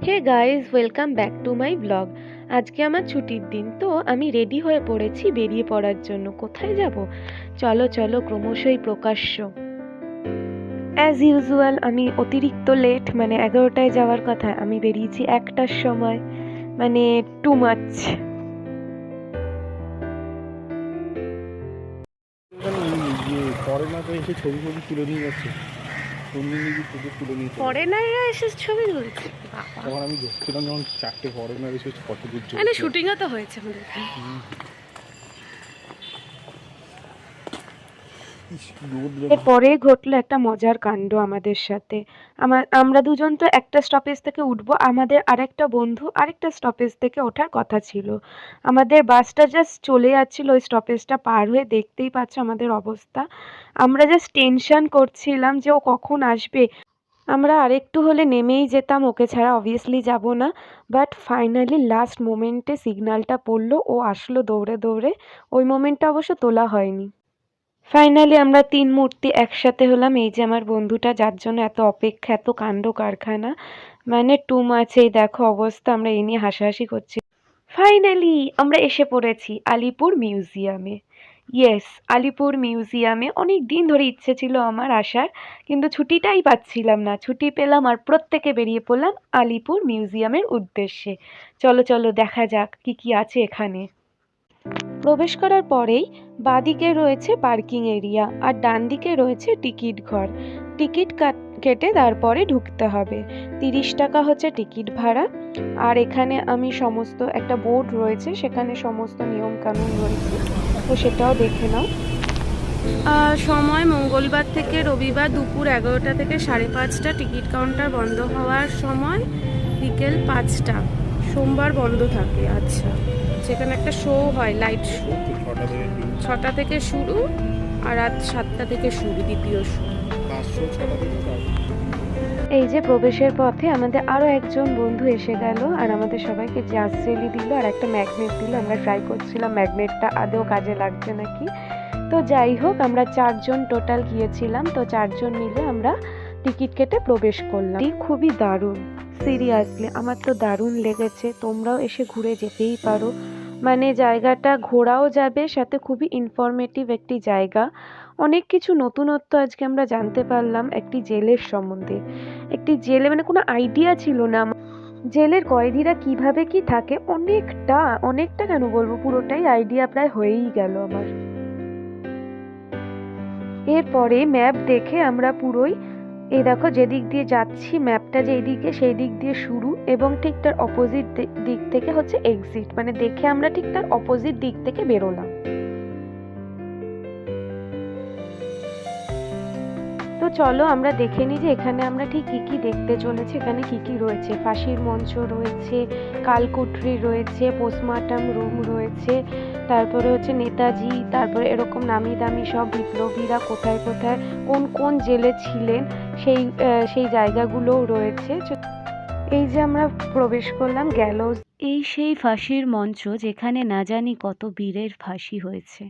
Hey guys, welcome back to my blog. আজকে আমার ছুটির দিন, তো আমি রেডি হয়ে পড়েছি বেরিয়ে পড়ার জন্য। কোথায় যাব? চলো চলো, ক্রমশই প্রকাশ্য। অ্যাজ ইউজুয়াল আমি অতিরিক্ত লেট, মানে 11টায় যাওয়ার কথা, আমি বেরিয়েছি 1টার সময়, মানে টু মাচ। ফরেনাররা এসে ছবি তুলছে, তখন আমি দেখছিলাম যখন 4টে ফরেনার এসে ফটো তুলছে। মানে শুটিংও তো হয়েছে আমাদের। এরপরে ঘটলো একটা মজার কাণ্ড আমাদের সাথে। আমরা দুজন তো একটা স্টপেজ থেকে উঠবো, আমাদের আরেকটা বন্ধু আরেকটা স্টপেজ থেকে ওঠার কথা ছিল। আমাদের বাসটা জাস্ট চলে যাচ্ছিল ওই স্টপেজটা পার হয়ে, দেখতেই পাচ্ছ আমাদের অবস্থা। আমরা জাস্ট টেনশন করছিলাম যে ও কখন আসবে। আমরা আরেকটু হলে নেমেই যেতাম, ওকে ছাড়া অবভিয়াসলি যাব না। বাট ফাইনালি লাস্ট মোমেন্টে সিগন্যালটা পড়লো, ও আসলো দৌড়ে দৌড়ে। ওই মোমেন্টটা অবশ্য তোলা হয়নি। ফাইনালি আমরা 3 মূর্তি একসাথে হলাম। এই যে আমার বন্ধুটা, যার জন্য এত অপেক্ষা, এত কাণ্ড কারখানা, মানে টু মাচ। এই দেখো অবস্থা, আমরা এই নিয়ে হাসাহাসি করছি। ফাইনালি আমরা এসে পড়েছি আলিপুর মিউজিয়ামে। ইয়েস, আলিপুর মিউজিয়ামে অনেক দিন ধরে ইচ্ছে ছিল আমার আসার, কিন্তু ছুটিটাই পাচ্ছিলাম না। ছুটি পেলাম আর প্রত্যেকে বেরিয়ে পড়লাম আলিপুর মিউজিয়ামের উদ্দেশ্যে। চলো চলো, দেখা যাক কি কি আছে এখানে। প্রবেশ করার পরেই বাঁদিকে রয়েছে পার্কিং এরিয়া আর ডান দিকে রয়েছে টিকিট ঘর। টিকিট কেটে তারপরে ঢুকতে হবে। 30 টাকা হচ্ছে টিকিট ভাড়া। আর এখানে আমি সমস্ত একটা বোর্ড রয়েছে, সেখানে সমস্ত নিয়ম কানুন রয়েছে, তো সেটাও দেখে নাও। সময় মঙ্গলবার থেকে রবিবার দুপুর 11টা থেকে 5:30। টিকিট কাউন্টার বন্ধ হওয়ার সময় বিকেল 5টা। সোমবার বন্ধ থাকে। আচ্ছা, সেখানে একটা শো হয়, লাইট শো, 6টা থেকে শুরু আর রাত 7টা থেকে শুরু দ্বিতীয় শো। এই যে প্রবেশের পথে আমাদের আরও একজন বন্ধু এসে গেল আর আমাদের সবাইকে জাজ জেলি দিল আর একটা ম্যাগনেট দিল। আমরা ট্রাই করছিলাম ম্যাগনেটটা আদৌ কাজে লাগছে নাকি। তো যাই হোক, আমরা 4 জন টোটাল গিয়েছিলাম, তো 4 জন মিলে আমরা টিকিট কেটে প্রবেশ করলাম। খুবই দারুণ, সিরিয়াসলি আমার তো দারুণ লেগেছে। তোমরাও এসে ঘুরে যেতেই পারো, মানে জায়গাটা ঘোরাও যাবে, সাথে খুবই ইনফরমেটিভ একটি জায়গা। অনেক কিছু নতুনত্ব আজকে আমরা জানতে পারলাম একটি জেলের সম্বন্ধে। একটি জেলে, মানে কোনো আইডিয়া ছিল না জেলের কয়েদিরা কিভাবে কি থাকে। অনেকটা অনেকটা কেন বলবো, পুরোটাই আইডিয়া প্রায় হয়েই গেল আমার। এরপরে ম্যাপ দেখে আমরা পুরোই, এই দেখো যেদিক দিয়ে যাচ্ছি ম্যাপটা যেই দিকে, সেই দিক দিয়ে শুরু এবং ঠিক তার অপোজিট দিক থেকে হচ্ছে এক্সিট, মানে দেখে আমরা ঠিক তার অপোজিট দিক থেকে বেরোলাম। তো চলো আমরা দেখে নিই যে এখানে আমরা ঠিক কি কি দেখতে চলেছি। এখানে কি কি রয়েছে, ফাঁসির মঞ্চ রয়েছে, কালকুটরি রয়েছে, পোস্টমর্টম রুম রয়েছে, তারপরে হচ্ছে নেতাজি, তারপরে এরকম নামি দামি সব বিপ্লবীরা কোথায় কোথায় কোন কোন জেলে ছিলেন সেই জায়গাগুলোও রয়েছে। এই যে আমরা প্রবেশ করলাম গ্যালোজ। এই সেই ফাঁসির মঞ্চ যেখানে না জানি কত বীরের ফাঁসি হয়েছে।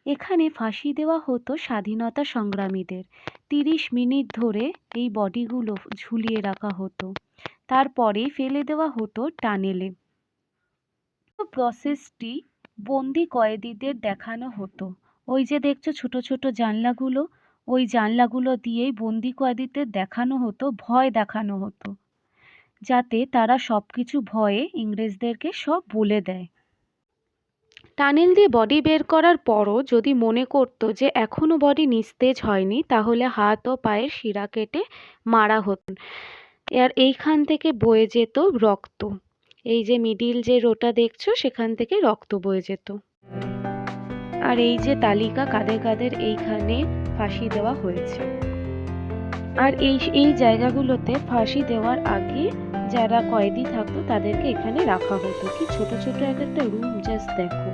এখানে ফাঁসি দেওয়া হতো স্বাধীনতা সংগ্রামীদের। 30 মিনিট ধরে এই বডিগুলো ঝুলিয়ে রাখা হতো, তারপরে ফেলে দেওয়া হতো টানেলে। প্রসেসটি বন্দি কয়েদিদের দেখানো হতো। ওই যে দেখছো ছোট ছোট জানলাগুলো, ওই জানলাগুলো দিয়েই বন্দি কয়েদিদের দেখানো হতো, ভয় দেখানো হতো, যাতে তারা সবকিছু ভয়ে ইংরেজদেরকে সব বলে দেয়। টানেল দিয়ে বডি বের করার পরও যদি মনে করতো যে এখনো বডি নিস্তেজ হয়নি, তাহলে হাত ও পায়ের শিরা কেটে মারা হতো। আর এইখান থেকে বয়ে যেত রক্ত। এই যে মিডিল যে রোটা দেখছো, সেখান থেকে রক্ত বয়ে যেত। আর এই যে তালিকা কাদের কাদের এইখানে ফাঁসি দেওয়া হয়েছে। আর এই জায়গাগুলোতে ফাঁসি দেওয়ার আগে যারা কয়েদি থাকতো তাদেরকে এখানে রাখা হতো। কি ছোট ছোট এক একটা রুম, জাস্ট দেখো।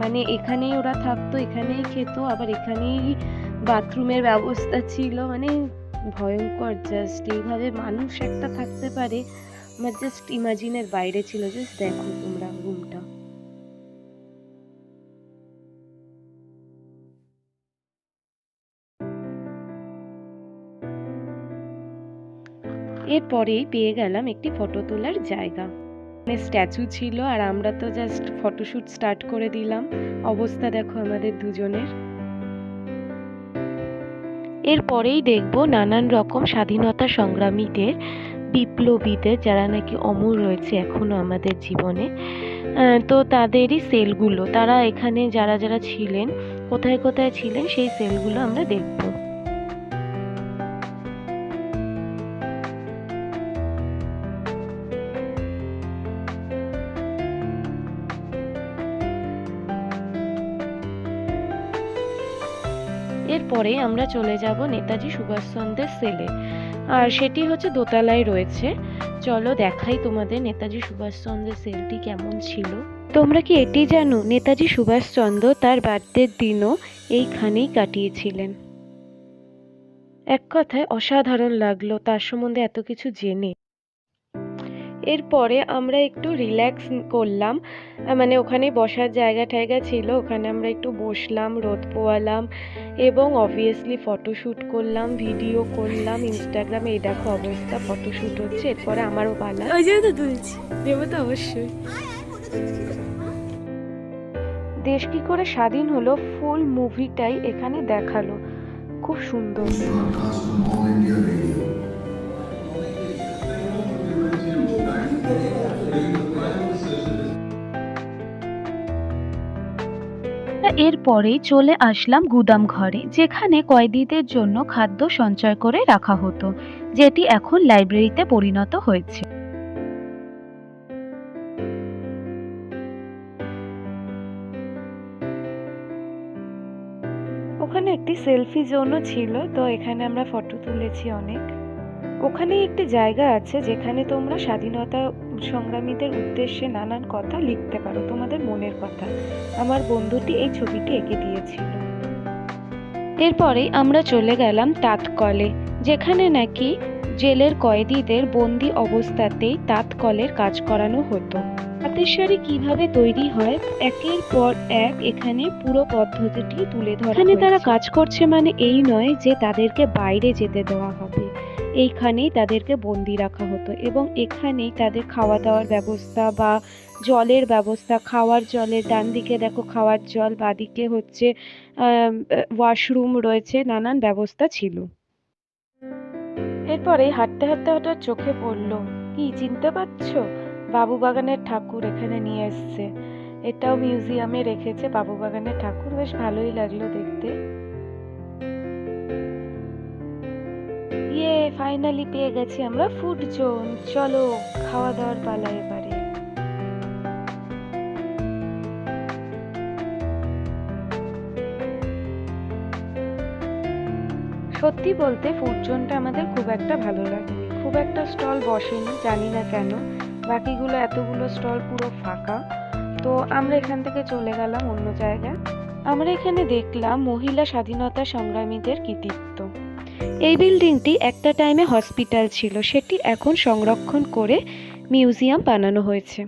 মানে এখানেই ওরা থাকতো, এখানেই খেত, আবার এখানেই বাথরুমের ব্যবস্থা ছিল। মানে ভয়ঙ্কর, জাস্ট এইভাবে মানুষ একটা থাকতে পারে আমার জাস্ট ইমাজিনের বাইরে ছিল। জাস্ট দেখো তোমরা রুমটা। এরপরেই পেয়ে গেলাম একটি ফটো তোলার জায়গা। স্ট্যাচু ছিল আর আমরা তো জাস্ট ফটোশ্যুট স্টার্ট করে দিলাম। অবস্থা দেখো আমাদের দুজনের। এরপরেই দেখবো নানান রকম স্বাধীনতা সংগ্রামীদের, বিপ্লবীদের যারা নাকি অমর রয়েছে এখনো আমাদের জীবনে। তো তাদেরই সেলগুলো, তারা এখানে যারা যারা ছিলেন, কোথায় কোথায় ছিলেন, সেই সেলগুলো আমরা দেখব। এরপরে আমরা চলে যাব নেতাজি সুভাষচন্দ্রের সেলে, আর সেটি হচ্ছে দোতলায় রয়েছে। চলো দেখাই তোমাদের নেতাজি সুভাষচন্দ্রের সেলটি কেমন ছিল। তোমরা কি এটি জানো, নেতাজি সুভাষচন্দ্র তার বার্থডের দিনও এইখানেই কাটিয়েছিলেন। এক কথায় অসাধারণ লাগলো তার সম্বন্ধে এত কিছু জেনে। এরপরে আমরা একটু রিল্যাক্স করলাম, মানে ওখানে বসার জায়গা টায়গা ছিল, ওখানে আমরা একটু বসলাম, রোদ পোয়ালাম এবং অবভিয়াসলি ফটোশ্যুট করলাম, ভিডিও করলাম ইনস্টাগ্রামে। এই দেখো অবস্থা, ফটোশ্যুট হচ্ছে। এরপরে আমারও পালা, ওই জন্য তো তুলছি, দেবো তো অবশ্যই। দেশ কি করে স্বাধীন হলো ফুল মুভিটাই এখানে দেখালো, খুব সুন্দর। এরপরেই চলে আসলাম গুদাম ঘরে, যেখানে কয়েদিদের জন্য খাদ্য সঞ্চয় করে রাখা হতো, যেটি এখন লাইব্রেরিতে পরিণত হয়েছে। ওখানে একটি সেলফি জোনও ছিল, তো এখানে আমরা ফটো তুলেছি অনেক। ওখানে একটি জায়গা আছে যেখানে তোমরা স্বাধীনতা সংগ্রামীদের উদ্দেশ্যে নানান কথা লিখতে পারো, তোমাদের মনের কথা। আমার বন্ধুটি এই ছবিটি এঁকে দিয়েছিল। এরপরেই আমরা চলে গেলাম তাঁতকলে, যেখানে নাকি জেলের কয়েদিদের বন্দি অবস্থাতেই তাঁতকলের কাজ করানো হতো। তাঁতের শাড়ি কিভাবে তৈরি হয় একের পর এক এখানে পুরো পদ্ধতিটি তুলে ধরা। এখানে তারা কাজ করছে মানে এই নয় যে তাদেরকে বাইরে যেতে দেওয়া হবে, এইখানেই তাদেরকে বন্দি রাখা হতো এবং এখানেই তাদের খাওয়া দাওয়ার ব্যবস্থা বা জলের ব্যবস্থা, খাওয়ার জলের, ডান দিকে দেখো খাওয়ার জল, বাদিকে হচ্ছে ওয়াশরুম রয়েছে, নানান ব্যবস্থা ছিল। এরপরে হাঁটতে হাঁটতে হঠাৎ চোখে পড়লো, কি চিনতে পারছো, বাবুবাগানের ঠাকুর এখানে নিয়ে এসছে। এটাও মিউজিয়ামে রেখেছে বাবুবাগানের ঠাকুর, বেশ ভালোই লাগলো দেখতে। ফাইনালি পেয়ে গেছি আমরা ফুড জোন। চলো খাওয়া দাওয়ার পালা এবারে। সত্যি বলতে ফুড জোনটা আমাদের খুব একটা ভালো লাগেনি, খুব একটা স্টল বসেনি, জানি না কেন। বাকিগুলো এতগুলো স্টল পুরো ফাঁকা। তো আমরা এখান থেকে চলে গেলাম অন্য জায়গায়। আমরা এখানে দেখলাম মহিলা স্বাধীনতা সংগ্রামীদের কৃতিত্ব। এই বিল্ডিংটি একটা টাইমে হসপিটাল ছিল, সেটি এখন সংরক্ষণ করে মিউজিয়াম বানানো হয়েছে।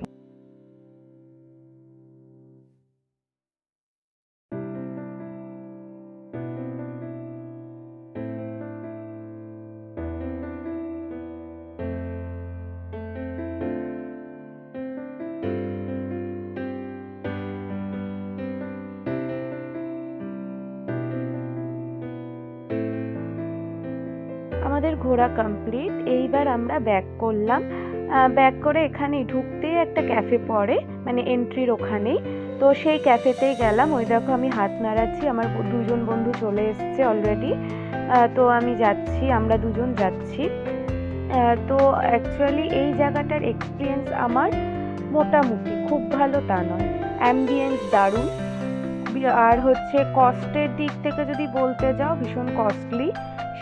আমাদের ঘোরা কমপ্লিট, এইবার আমরা ব্যাক করলাম। ব্যাক করে এখানে ঢুকতেই একটা ক্যাফে পড়ে, মানে এন্ট্রির ওখানেই। তো সেই ক্যাফেতেই গেলাম। ওই দেখো আমি হাত নাড়াচ্ছি, আমার দুজন বন্ধু চলে এসছে অলরেডি। তো আমি যাচ্ছি, আমরা দুজন যাচ্ছি। তো অ্যাকচুয়ালি এই জায়গাটার এক্সপিরিয়েন্স আমার মোটামুটি, খুব ভালো তা নয়। অ্যাম্বিয়েন্স দারুণ, আর হচ্ছে কস্টের দিক থেকে যদি বলতে যাও ভীষণ কস্টলি,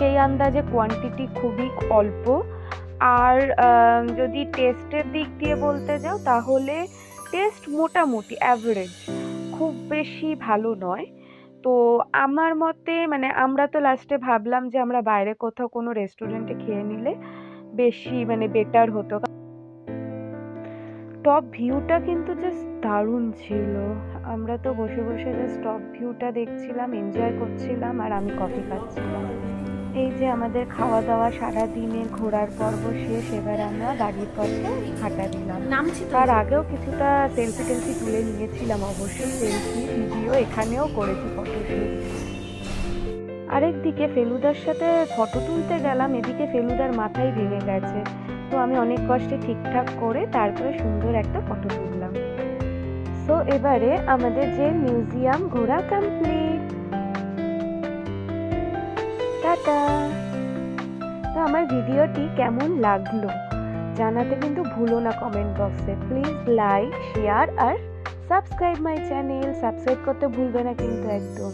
সেই আন্দাজে কোয়ান্টিটি খুবই অল্প। আর যদি টেস্টের দিক দিয়ে বলতে যাও তাহলে টেস্ট মোটামুটি অ্যাভারেজ, খুব বেশি ভালো নয়। তো আমার মতে মানে আমরা তো লাস্টে ভাবলাম যে আমরা বাইরে কোথাও কোনো রেস্টুরেন্টে খেয়ে নিলে বেশি মানে বেটার হতো। টপ ভিউটা কিন্তু জাস্ট দারুণ ছিল। আমরা তো বসে বসে জাস্ট টপ ভিউটা দেখছিলাম, এনজয় করছিলাম, আর আমি কফি খাচ্ছিলাম। এই যে আমাদের খাওয়া দাওয়া সারা দিনের ঘোরার পর্ব শেষ, এবার আমরা বাড়ির পথে হাঁটা দিলাম। তার আগেও কিছুটা সেলফি টেলফি তুলে নিয়েছিলাম, অবশ্যই সেলফি ভিডিও এখানেও করেছি, ফটোশুট। আরেকদিকে ফেলুদার সাথে ফটো তুলতে গেলাম, এদিকে ফেলুদার মাথায় ভেঙে গেছে, তো আমি অনেক কষ্টে ঠিকঠাক করে তারপরে সুন্দর একটা ফটো তুললাম। সো এবারে আমাদের যে মিউজিয়াম ঘোরা কমপ্লিট। টাটা। তো আমার ভিডিওটি কেমন লাগলো জানাতে কিন্তু ভুলো না কমেন্ট বক্সে। প্লিজ লাইক, শেয়ার আর সাবস্ক্রাইব মাই চ্যানেল। সাবস্ক্রাইব করতে ভুলবে না কিন্তু একদম।